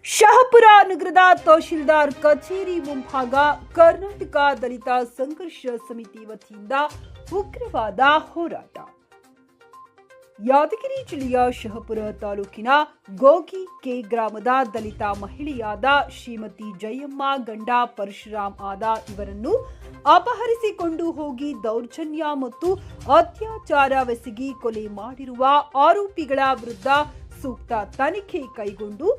ಶಹಾಪುರ ನಗರದ ತಹಶೀಲ್ದಾರ್ ಕಚೇರಿ ಮುಂಭಾಗ ಕರ್ನಾಟಕ ದಲಿತ ಸಂಘರ್ಷ ಸಮಿತಿ ವತಿಯಿಂದ ಉಗ್ರವಾದ ಹೋರಾಟ. ಯಾದಗಿರಿ ಜಿಲ್ಲೆಯ ಶಹಾಪುರ ತಾಲೂಕಿನ ಗೋಗಿ ಕೆ ಗ್ರಾಮದ ದಲಿತ ಮಹಿಳೆಯಾದ ಶ್ರೀಮತಿ ಜಯಮ್ಮ ಗಂಡ ಪರಶುರಾಮ್ ಆದ ಇವರನ್ನು ಅಪಹರಿಸಿಕೊಂಡು ಹೋಗಿ ದೌರ್ಜನ್ಯ ಮತ್ತು ಅತ್ಯಾಚಾರವೆಸಗಿ ಕೊಲೆ ಮಾಡಿರುವ ಆರೋಪಿಗಳ ವಿರುದ್ಧ ಸೂಕ್ತ ತನಿಖೆ ಕೈಗೊಂಡು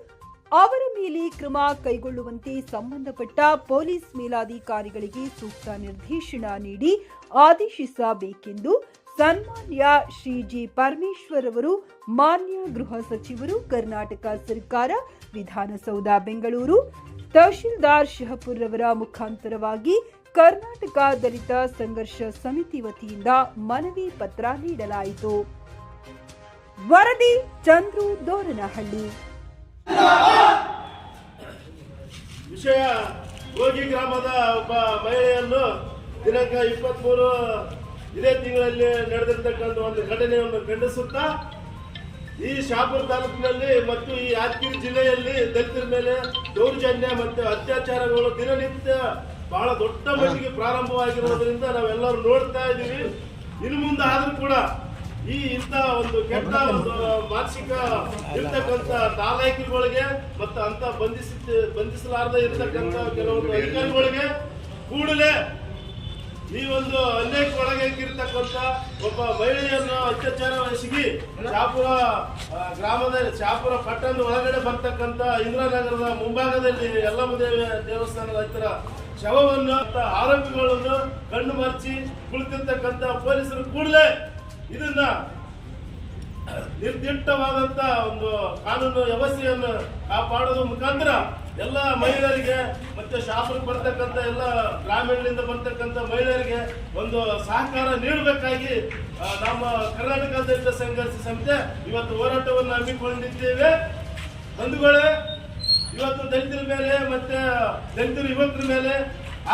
ಅವರ ಮೇಲೆ ಕ್ರಮ ಕೈಗೊಳ್ಳುವಂತೆ ಸಂಬಂಧಪಟ್ಟ ಪೊಲೀಸ್ ಮೇಲಾಧಿಕಾರಿಗಳಿಗೆ ಸೂಕ್ತ ನಿರ್ದೇಶನ ನೀಡಿ ಆದೇಶಿಸಬೇಕೆಂದು ಸನ್ಮಾನ್ಯ ಶ್ರೀ ಜಿ ಪರಮೇಶ್ವರ್ ಅವರು, ಮಾನ್ಯ ಗೃಹ ಸಚಿವರು, ಕರ್ನಾಟಕ ಸರ್ಕಾರ, ವಿಧಾನಸೌಧ ಬೆಂಗಳೂರು, ತಹಶೀಲ್ದಾರ್ ಶಹಾಪುರ್ ರವರ ಮುಖಾಂತರವಾಗಿ ಕರ್ನಾಟಕ ದಲಿತ ಸಂಘರ್ಷ ಸಮಿತಿ ವತಿಯಿಂದ ಮನವಿ ಪತ್ರ ನೀಡಲಾಯಿತು. ವರದಿ ಚಂದ್ರು ದೋರನಹಳ್ಳಿ. ವಿಷಯ: ಗೋಗಿ ಗ್ರಾಮದ ಒಬ್ಬ ಮಹಿಳೆಯನ್ನು ದಿನಾಂಕ 23 ಇದೇ ತಿಂಗಳಲ್ಲಿ ನಡೆದಿರ್ತಕ್ಕಂಥ ಒಂದು ಘಟನೆಯನ್ನು ಖಂಡಿಸುತ್ತಾ ಈ ಶಹಾಪುರ ತಾಲೂಕಿನಲ್ಲಿ ಮತ್ತು ಈ ಯಾದಗಿರಿ ಜಿಲ್ಲೆಯಲ್ಲಿ ದಲಿತರ ಮೇಲೆ ದೌರ್ಜನ್ಯ ಮತ್ತು ಅತ್ಯಾಚಾರಗಳು ದಿನನಿತ್ಯ ಬಹಳ ದೊಡ್ಡ ಮಟ್ಟಿಗೆ ಪ್ರಾರಂಭವಾಗಿರೋದ್ರಿಂದ ನಾವೆಲ್ಲರೂ ನೋಡ್ತಾ ಇದ್ದೀವಿ. ಇನ್ನು ಮುಂದೆ ಆದ್ರೂ ಕೂಡ ಈ ಇಂಥ ಒಂದು ಕೆಟ್ಟ ಒಂದು ಮಾನಸಿಕ ಇರ್ತಕ್ಕಂಥ ನಾಲಾಯಕಿಗಳಿಗೆ ಮತ್ತು ಅಂತ ಬಂಧಿಸಲಾರದೆ ಇರ್ತಕ್ಕಂಥ ಕೆಲವೊಂದು ಅಧಿಕಾರಿಗಳಿಗೆ ಕೂಡಲೇ ಈ ಒಂದು ಅನ್ಯಾಯಕ್ಕೆ ಒಳಗಾಗಿರ್ತಕ್ಕಂಥ ಒಬ್ಬ ಮಹಿಳೆಯನ್ನು ಅತ್ಯಾಚಾರವೆಸಗಿ ಶಹಾಪುರ ಶಹಾಪುರ ಪಟ್ಟಣದ ಒಳಗಡೆ ಬರ್ತಕ್ಕಂಥ ಇಂದಿರಾನಗರದ ಮುಂಭಾಗದಲ್ಲಿ ಯಲ್ಲಮ್ಮ ದೇವಸ್ಥಾನದ ಹತ್ತಿರ ಶವವನ್ನು ಆರೋಪಿಗಳನ್ನು ಕಣ್ಣು ಮರ್ಚಿ ಕುಳಿತಿರ್ತಕ್ಕಂಥ ಪೊಲೀಸರು ಕೂಡಲೇ ಇದನ್ನ ನಿರ್ದಿಷ್ಟವಾದಂತ ಒಂದು ಕಾನೂನು ವ್ಯವಸ್ಥೆಯನ್ನು ಕಾಪಾಡೋದ್ರ ಮುಖಾಂತರ ಎಲ್ಲ ಮಹಿಳೆಯರಿಗೆ ಮತ್ತೆ ಶಹಾಪುರಕ್ಕೆ ಬರ್ತಕ್ಕಂಥ ಎಲ್ಲ ಗ್ರಾಮೀಣದಿಂದ ಬರ್ತಕ್ಕಂಥ ಮಹಿಳೆಯರಿಗೆ ಒಂದು ಸಹಕಾರ ನೀಡಬೇಕಾಗಿ ನಮ್ಮ ಕರ್ನಾಟಕ ದಲಿತ ಸಂಘರ್ಷ ಸಮಿತಿ ಇವತ್ತು ಹೋರಾಟವನ್ನು ಹಮ್ಮಿಕೊಂಡಿದ್ದೇವೆ. ಬಂಧುಗಳೇ, ಇವತ್ತು ದಲಿತರ ಮೇಲೆ ಮತ್ತೆ ದಲಿತರ ಯುವಕರ ಮೇಲೆ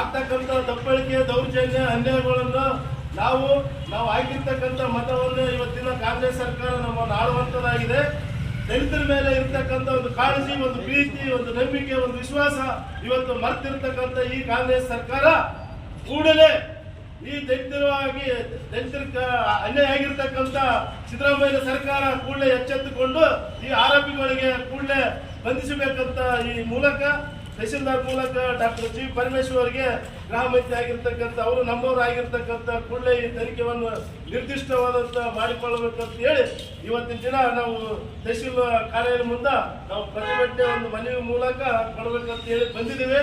ಆಗ್ತಕ್ಕಂಥ ದಬ್ಬಳಿಕೆ, ದೌರ್ಜನ್ಯ, ಅನ್ಯಾಯಗಳನ್ನು ನಾವು ಆಗಿರ್ತಕ್ಕಂಥ ಮತವನ್ನು ಇವತ್ತಿನ ಕಾಂಗ್ರೆಸ್ ಸರ್ಕಾರ ನಮ್ಮನ್ನು ಆಳುವಂತದಾಗಿದೆ. ದಲಿತರ ಮೇಲೆ ಇರ್ತಕ್ಕಂಥ ಒಂದು ಕಾಳಜಿ, ಒಂದು ಪ್ರೀತಿ, ಒಂದು ನಂಬಿಕೆ, ಒಂದು ವಿಶ್ವಾಸ ಇವತ್ತು ಮರ್ತಿರ್ತಕ್ಕಂಥ ಈ ಕಾಂಗ್ರೆಸ್ ಸರ್ಕಾರ ಕೂಡಲೇ ಈ ದಲಿತರ ಅನ್ಯಾಯ ಆಗಿರ್ತಕ್ಕಂಥ ಸಿದ್ದರಾಮಯ್ಯ ಸರ್ಕಾರ ಕೂಡಲೇ ಎಚ್ಚೆತ್ತುಕೊಂಡು ಈ ಆರೋಪಿಗಳಿಗೆ ಕೂಡಲೇ ಬಂಧಿಸಬೇಕಂತ ಈ ಮೂಲಕ ತಹಶೀಲ್ದಾರ್ ಮೂಲಕ ಡಾಕ್ಟರ್ ಜಿ ಪರಮೇಶ್ವರ್ ಅವರಿಗೆ ಗೃಹ ಮಂತ್ರಿ ಆಗಿರ್ತಕ್ಕಂಥ ಅವರು ನಮ್ಮವರು ಆಗಿರ್ತಕ್ಕಂಥ ಕೂಡಲೇ ಈ ತನಿಖೆಯನ್ನು ನಿರ್ದಿಷ್ಟವಾದಂತ ಮಾಡಿಕೊಳ್ಳಬೇಕಂತ ಹೇಳಿ ಇವತ್ತಿನ ದಿನ ನಾವು ತಹಶೀಲ್ ಕಾರ್ಯಾಲಯ ಮುಂದೆ ನಾವು ಪ್ರತಿಭಟನೆ ಒಂದು ಮನವಿ ಮೂಲಕ ಕೊಡಬೇಕಂತ ಹೇಳಿ ಬಂದಿದ್ದೇವೆ.